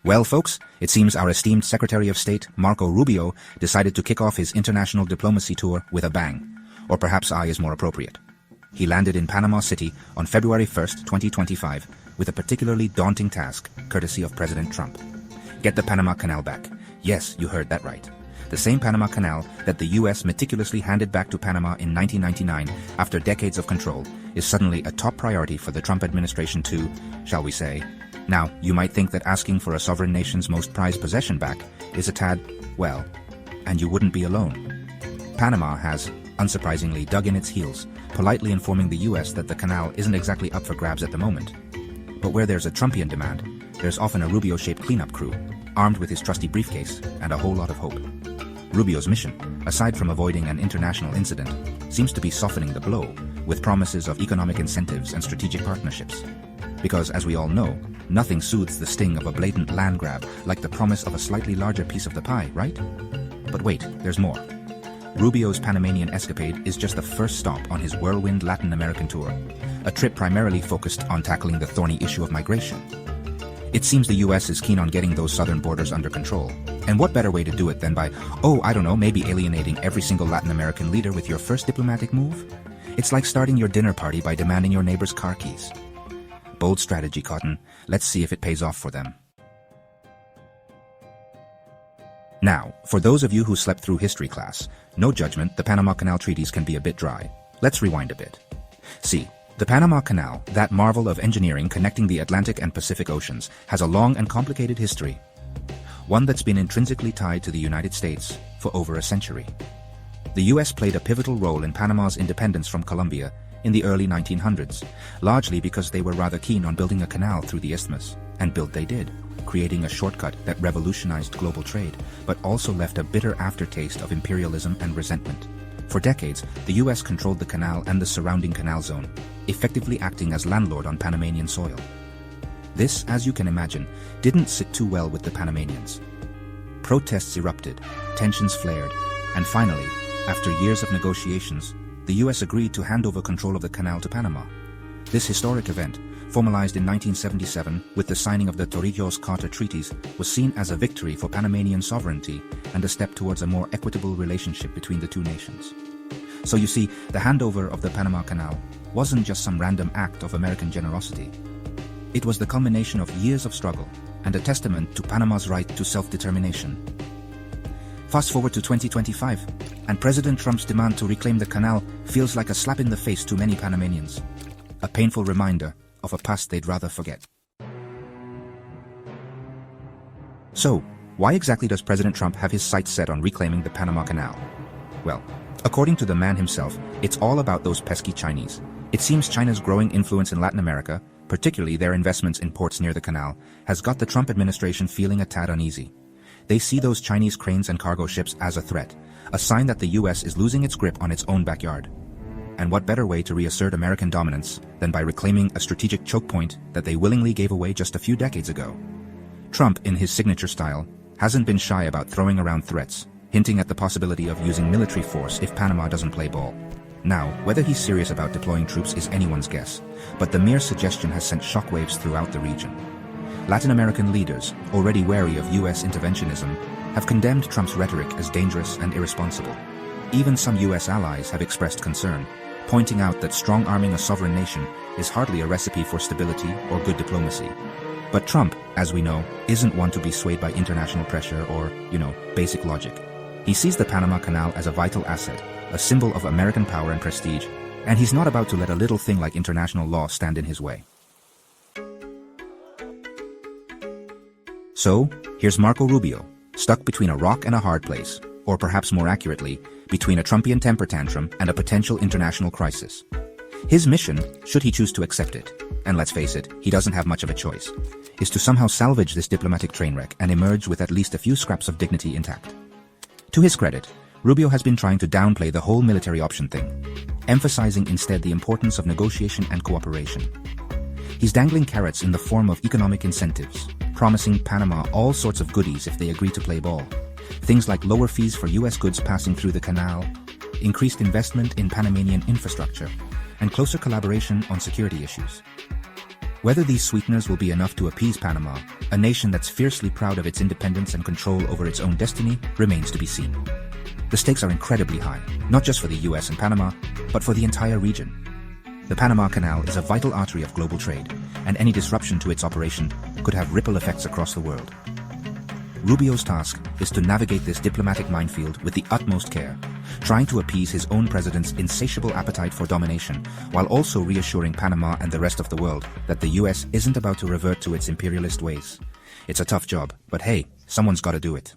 Well, folks, it seems our esteemed Secretary of State, Marco Rubio, decided to kick off his international diplomacy tour with a bang. Or perhaps I is more appropriate. He landed in Panama City on February 1st, 2025, with a particularly daunting task, courtesy of President Trump. Get the Panama Canal back. Yes, you heard that right. The same Panama Canal that the U.S. meticulously handed back to Panama in 1999 after decades of control is suddenly a top priority for the Trump administration to, shall we say. Now, you might think that asking for a sovereign nation's most prized possession back is a tad, well, and you wouldn't be alone. Panama has, unsurprisingly, dug in its heels, politely informing the U.S. that the canal isn't exactly up for grabs at the moment. But where there's a Trumpian demand, there's often a Rubio-shaped cleanup crew, armed with his trusty briefcase and a whole lot of hope. Rubio's mission, aside from avoiding an international incident, seems to be softening the blow, with promises of economic incentives and strategic partnerships. Because, as we all know, nothing soothes the sting of a blatant land grab like the promise of a slightly larger piece of the pie, right? But wait, there's more. Rubio's Panamanian escapade is just the first stop on his whirlwind Latin American tour, a trip primarily focused on tackling the thorny issue of migration. It seems the U.S. is keen on getting those southern borders under control. And what better way to do it than by, maybe alienating every single Latin American leader with your first diplomatic move? It's like starting your dinner party by demanding your neighbor's car keys. Bold strategy, Cotton. Let's see if it pays off for them. Now, for those of you who slept through history class, no judgment, the Panama Canal treaties can be a bit dry. Let's rewind a bit. See, the Panama Canal, that marvel of engineering connecting the Atlantic and Pacific Oceans, has a long and complicated history. One that's been intrinsically tied to the United States for over a century. The U.S. played a pivotal role in Panama's independence from Colombia in the early 1900s, largely because they were rather keen on building a canal through the isthmus, and build they did, creating a shortcut that revolutionized global trade, but also left a bitter aftertaste of imperialism and resentment. For decades, the U.S. controlled the canal and the surrounding canal zone, effectively acting as landlord on Panamanian soil. This, as you can imagine, didn't sit too well with the Panamanians. Protests erupted, tensions flared, and finally, after years of negotiations, the U.S. agreed to hand over control of the canal to Panama. This historic event, formalized in 1977 with the signing of the Torrijos-Carter treaties, was seen as a victory for Panamanian sovereignty and a step towards a more equitable relationship between the two nations. So you see, the handover of the Panama Canal wasn't just some random act of American generosity. It was the culmination of years of struggle and a testament to Panama's right to self-determination. Fast forward to 2025, and President Trump's demand to reclaim the canal feels like a slap in the face to many Panamanians. A painful reminder of a past they'd rather forget. So, why exactly does President Trump have his sights set on reclaiming the Panama Canal? Well, according to the man himself, it's all about those pesky Chinese. It seems China's growing influence in Latin America, particularly their investments in ports near the canal, has got the Trump administration feeling a tad uneasy. They see those Chinese cranes and cargo ships as a threat, a sign that the U.S. is losing its grip on its own backyard. And what better way to reassert American dominance than by reclaiming a strategic choke point that they willingly gave away just a few decades ago? Trump, in his signature style, hasn't been shy about throwing around threats, hinting at the possibility of using military force if Panama doesn't play ball. Now, whether he's serious about deploying troops is anyone's guess, but the mere suggestion has sent shockwaves throughout the region. Latin American leaders, already wary of U.S. interventionism, have condemned Trump's rhetoric as dangerous and irresponsible. Even some U.S. allies have expressed concern, pointing out that strong-arming a sovereign nation is hardly a recipe for stability or good diplomacy. But Trump, as we know, isn't one to be swayed by international pressure or, basic logic. He sees the Panama Canal as a vital asset, a symbol of American power and prestige, and he's not about to let a little thing like international law stand in his way. So, here's Marco Rubio, stuck between a rock and a hard place, or perhaps more accurately, between a Trumpian temper tantrum and a potential international crisis. His mission, should he choose to accept it, and let's face it, he doesn't have much of a choice, is to somehow salvage this diplomatic train wreck and emerge with at least a few scraps of dignity intact. To his credit, Rubio has been trying to downplay the whole military option thing, emphasizing instead the importance of negotiation and cooperation. He's dangling carrots in the form of economic incentives, promising Panama all sorts of goodies if they agree to play ball. Things like lower fees for U.S. goods passing through the canal, increased investment in Panamanian infrastructure, and closer collaboration on security issues. Whether these sweeteners will be enough to appease Panama, a nation that's fiercely proud of its independence and control over its own destiny, remains to be seen. The stakes are incredibly high, not just for the US and Panama, but for the entire region. The Panama Canal is a vital artery of global trade, and any disruption to its operation could have ripple effects across the world. Rubio's task is to navigate this diplomatic minefield with the utmost care, trying to appease his own president's insatiable appetite for domination, while also reassuring Panama and the rest of the world that the US isn't about to revert to its imperialist ways. It's a tough job, but hey, someone's got to do it.